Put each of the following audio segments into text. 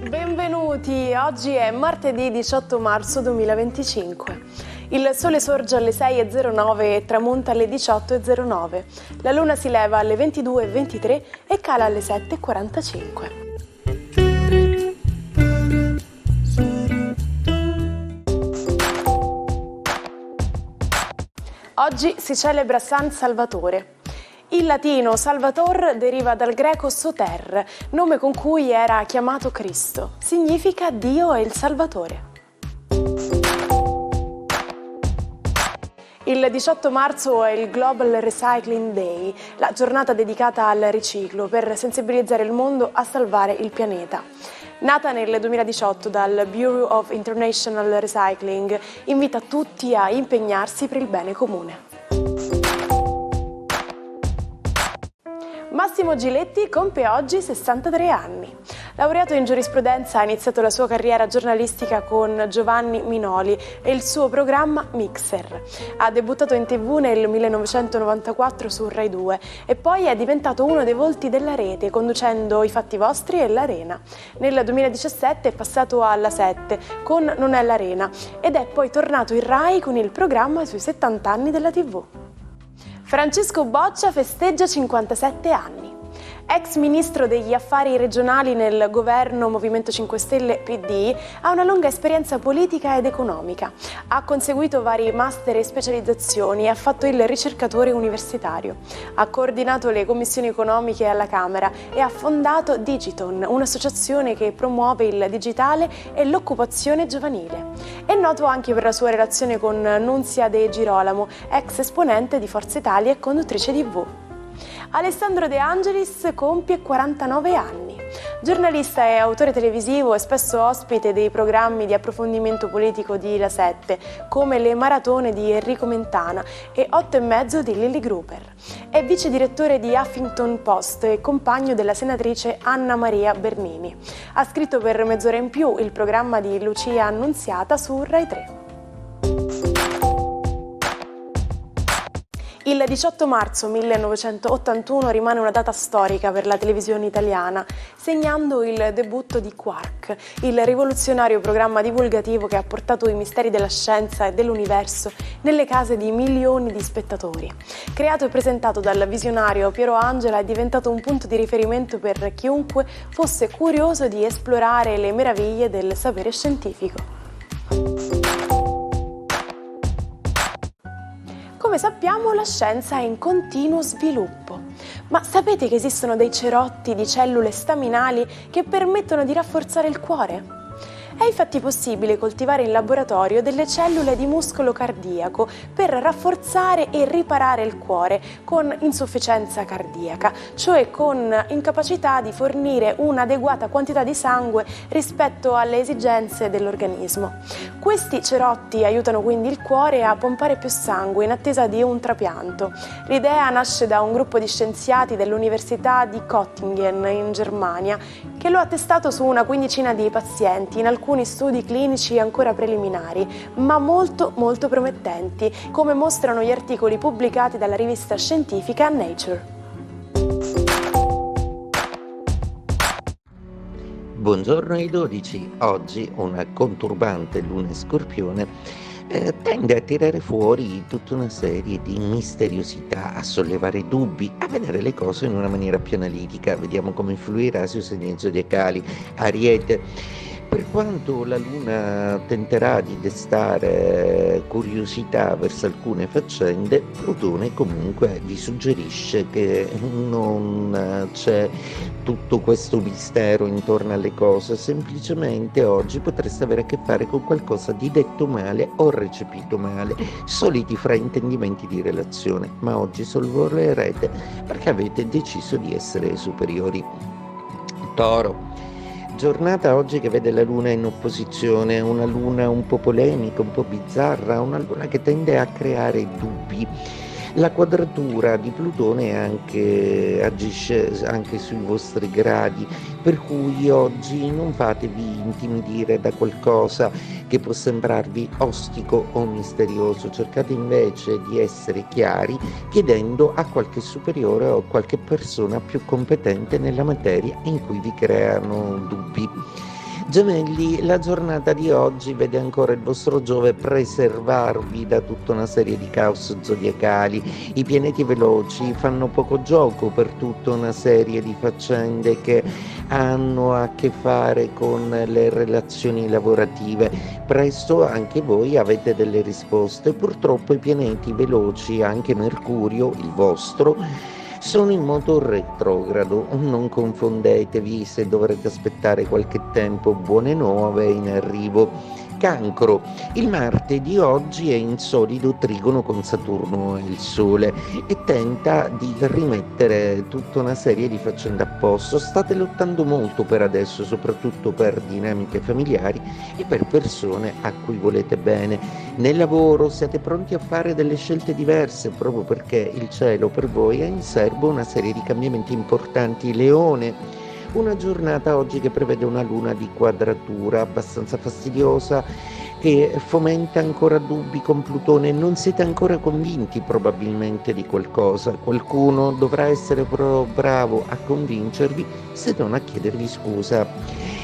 Benvenuti, oggi è martedì 18 marzo 2025. Il sole sorge alle 6:09 e tramonta alle 18:09. La luna si leva alle 22:23 e cala alle 7:45. Oggi si celebra San Salvatore. Il latino Salvator deriva dal greco soter, nome con cui era chiamato Cristo. Significa Dio è il Salvatore. Il 18 marzo è il Global Recycling Day, la giornata dedicata al riciclo per sensibilizzare il mondo a salvare il pianeta. Nata nel 2018 dal Bureau of International Recycling, invita tutti a impegnarsi per il bene comune. Massimo Giletti compie oggi 63 anni. Laureato in giurisprudenza, ha iniziato la sua carriera giornalistica con Giovanni Minoli e il suo programma Mixer. Ha debuttato in TV nel 1994 su Rai 2 e poi è diventato uno dei volti della rete, conducendo I Fatti Vostri e L'Arena. Nel 2017 è passato alla 7 con Non è l'Arena ed è poi tornato in Rai con il programma sui 70 anni della TV. Francesco Boccia festeggia 57 anni. Ex ministro degli affari regionali nel governo Movimento 5 Stelle PD, ha una lunga esperienza politica ed economica. Ha conseguito vari master e specializzazioni e ha fatto il ricercatore universitario. Ha coordinato le commissioni economiche alla Camera e ha fondato Digiton, un'associazione che promuove il digitale e l'occupazione giovanile. È noto anche per la sua relazione con Nunzia De Girolamo, ex esponente di Forza Italia e conduttrice TV. Alessandro De Angelis compie 49 anni. Giornalista e autore televisivo e spesso ospite dei programmi di approfondimento politico di La 7, come Le Maratone di Enrico Mentana e 8 e mezzo di Lily Gruber. È vice direttore di Huffington Post e compagno della senatrice Anna Maria Bernini. Ha scritto per Mezz'ora in più, il programma di Lucia Annunziata su Rai 3. Il 18 marzo 1981 rimane una data storica per la televisione italiana, segnando il debutto di Quark, il rivoluzionario programma divulgativo che ha portato i misteri della scienza e dell'universo nelle case di milioni di spettatori. Creato e presentato dal visionario Piero Angela, è diventato un punto di riferimento per chiunque fosse curioso di esplorare le meraviglie del sapere scientifico. Come sappiamo, la scienza è in continuo sviluppo. Ma sapete che esistono dei cerotti di cellule staminali che permettono di rafforzare il cuore? È infatti possibile coltivare in laboratorio delle cellule di muscolo cardiaco per rafforzare e riparare il cuore con insufficienza cardiaca, cioè con incapacità di fornire un'adeguata quantità di sangue rispetto alle esigenze dell'organismo. Questi cerotti aiutano quindi il cuore a pompare più sangue in attesa di un trapianto. L'idea nasce da un gruppo di scienziati dell'Università di Göttingen in Germania che lo ha testato su una quindicina di pazienti in alcuni studi clinici ancora preliminari, ma molto promettenti, come mostrano gli articoli pubblicati dalla rivista scientifica Nature. Buongiorno ai 12. Oggi una conturbante luna scorpione tende a tirare fuori tutta una serie di misteriosità, a sollevare dubbi, a vedere le cose in una maniera più analitica. Vediamo come influirà sui segni zodiacali. Ariete. Per quanto la Luna tenterà di destare curiosità verso alcune faccende, Plutone comunque vi suggerisce che non c'è tutto questo mistero intorno alle cose, semplicemente oggi potreste avere a che fare con qualcosa di detto male o recepito male, soliti fraintendimenti di relazione, ma oggi sorvolerete perché avete deciso di essere superiori. Toro. Giornata oggi che vede la luna in opposizione, una luna un po' polemica, un po' bizzarra, una luna che tende a creare dubbi. La quadratura di Plutone agisce anche sui vostri gradi, per cui oggi non fatevi intimidire da qualcosa che può sembrarvi ostico o misterioso, cercate invece di essere chiari chiedendo a qualche superiore o qualche persona più competente nella materia in cui vi creano dubbi. Gemelli, la giornata di oggi vede ancora il vostro Giove preservarvi da tutta una serie di caos zodiacali. I pianeti veloci fanno poco gioco per tutta una serie di faccende che hanno a che fare con le relazioni lavorative. Presto anche voi avete delle risposte. Purtroppo i pianeti veloci, anche Mercurio, il vostro, sono in moto retrogrado, non confondetevi se dovrete aspettare qualche tempo, buone nuove in arrivo. Cancro, il Marte di oggi è in solido trigono con Saturno e il Sole e tenta di rimettere tutta una serie di faccende a posto. State lottando molto per adesso, soprattutto per dinamiche familiari e per persone a cui volete bene. Nel lavoro siete pronti a fare delle scelte diverse proprio perché il cielo per voi ha in serbo una serie di cambiamenti importanti. Leone, una giornata oggi che prevede una luna di quadratura abbastanza fastidiosa che fomenta ancora dubbi con Plutone, non siete ancora convinti probabilmente di qualcosa, qualcuno dovrà essere però bravo a convincervi se non a chiedervi scusa.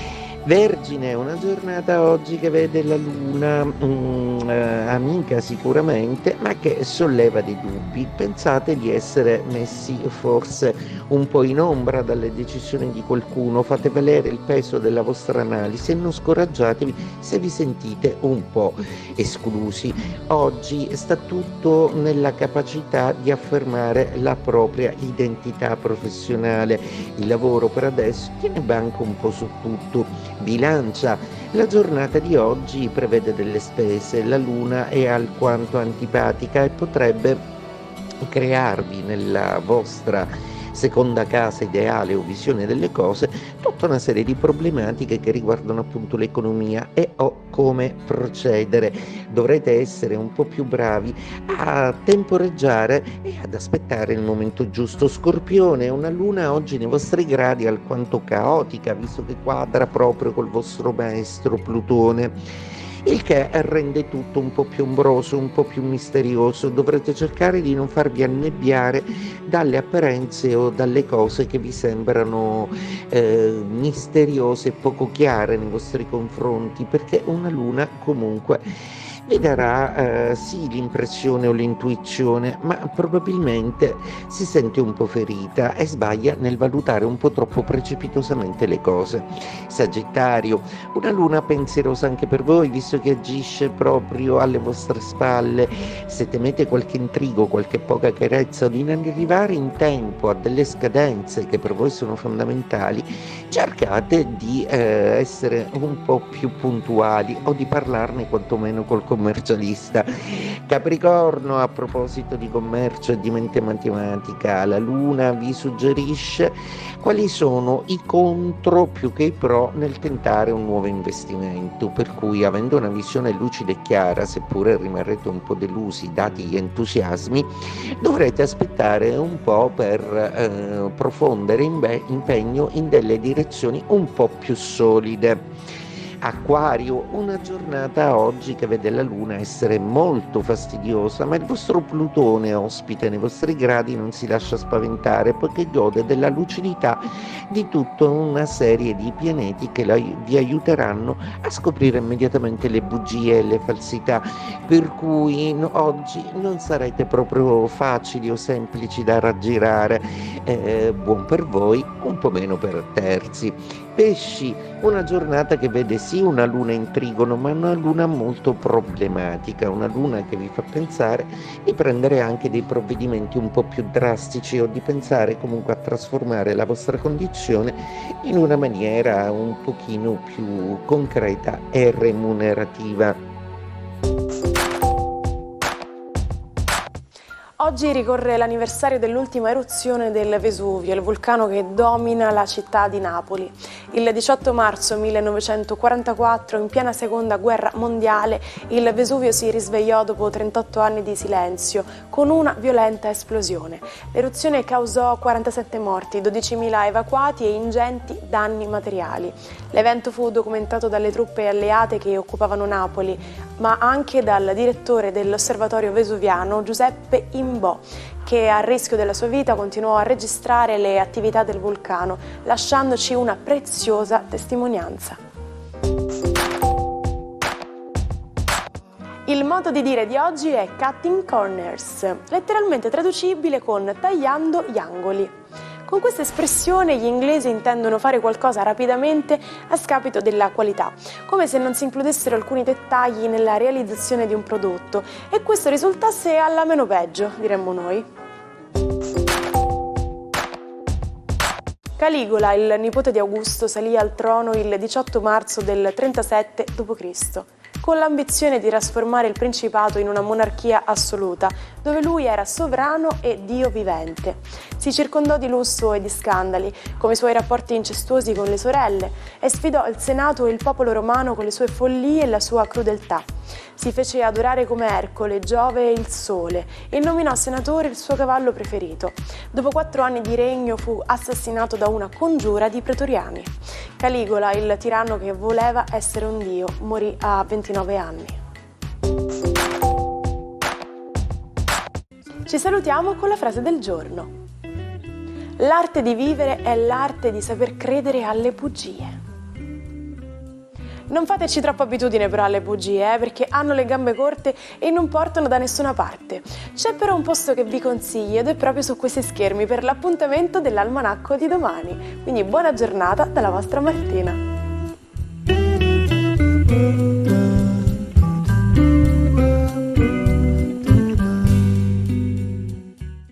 Vergine, una giornata oggi che vede la luna amica sicuramente, ma che solleva dei dubbi. Pensate di essere messi forse un po' in ombra dalle decisioni di qualcuno, fate valere il peso della vostra analisi e non scoraggiatevi se vi sentite un po' esclusi. Oggi sta tutto nella capacità di affermare la propria identità professionale. Il lavoro per adesso tiene banco un po' su tutto. Bilancia, la giornata di oggi prevede delle spese, la luna è alquanto antipatica e potrebbe crearvi nella vostra seconda casa ideale o visione delle cose tutta una serie di problematiche che riguardano appunto l'economia e o come procedere. Dovrete essere un po' più bravi a temporeggiare e ad aspettare il momento giusto. Scorpione, una luna oggi nei vostri gradi alquanto caotica, visto che quadra proprio col vostro maestro Plutone, il che rende tutto un po' più ombroso, un po' più misterioso. Dovrete cercare di non farvi annebbiare dalle apparenze o dalle cose che vi sembrano misteriose e poco chiare nei vostri confronti, perché una luna comunque vi darà sì l'impressione o l'intuizione, ma probabilmente si sente un po' ferita e sbaglia nel valutare un po' troppo precipitosamente le cose. Sagittario, una luna pensierosa anche per voi, visto che agisce proprio alle vostre spalle. Se temete qualche intrigo, qualche poca chiarezza o di non arrivare in tempo a delle scadenze che per voi sono fondamentali, cercate di essere un po' più puntuali o di parlarne quantomeno col commercialista. Capricorno, a proposito di commercio e di mente matematica, la luna vi suggerisce quali sono i contro più che i pro nel tentare un nuovo investimento, per cui avendo una visione lucida e chiara, seppure rimarrete un po' delusi dati gli entusiasmi, dovrete aspettare un po' per profondere impegno in delle direzioni un po' più solide. Acquario, una giornata oggi che vede la luna essere molto fastidiosa, ma il vostro Plutone ospite nei vostri gradi non si lascia spaventare poiché gode della lucidità di tutta una serie di pianeti che vi aiuteranno a scoprire immediatamente le bugie e le falsità, per cui oggi non sarete proprio facili o semplici da raggirare, buon per voi, un po' meno per terzi. Pesci, una giornata che vede sì una luna in trigono, ma una luna molto problematica, una luna che vi fa pensare di prendere anche dei provvedimenti un po' più drastici o di pensare comunque a trasformare la vostra condizione in una maniera un pochino più concreta e remunerativa. Oggi ricorre l'anniversario dell'ultima eruzione del Vesuvio, il vulcano che domina la città di Napoli. Il 18 marzo 1944, in piena seconda guerra mondiale, il Vesuvio si risvegliò dopo 38 anni di silenzio, con una violenta esplosione. L'eruzione causò 47 morti, 12.000 evacuati e ingenti danni materiali. L'evento fu documentato dalle truppe alleate che occupavano Napoli, ma anche dal direttore dell'osservatorio vesuviano Giuseppe Imbò, che a rischio della sua vita continuò a registrare le attività del vulcano, lasciandoci una preziosa testimonianza. Il modo di dire di oggi è cutting corners, letteralmente traducibile con tagliando gli angoli. Con questa espressione gli inglesi intendono fare qualcosa rapidamente a scapito della qualità, come se non si includessero alcuni dettagli nella realizzazione di un prodotto e questo risultasse alla meno peggio, diremmo noi. Caligola, il nipote di Augusto, salì al trono il 18 marzo del 37 d.C., con l'ambizione di trasformare il principato in una monarchia assoluta, dove lui era sovrano e Dio vivente. Si circondò di lusso e di scandali, come i suoi rapporti incestuosi con le sorelle, e sfidò il Senato e il popolo romano con le sue follie e la sua crudeltà. Si fece adorare come Ercole, Giove e il Sole e nominò senatore il suo cavallo preferito. Dopo 4 anni di regno fu assassinato da una congiura di pretoriani. Caligola, il tiranno che voleva essere un dio, morì a 29 anni. Ci salutiamo con la frase del giorno. L'arte di vivere è l'arte di saper credere alle bugie. Non fateci troppa abitudine però alle bugie, perché hanno le gambe corte e non portano da nessuna parte. C'è però un posto che vi consiglio ed è proprio su questi schermi per l'appuntamento dell'almanacco di domani. Quindi buona giornata dalla vostra Martina.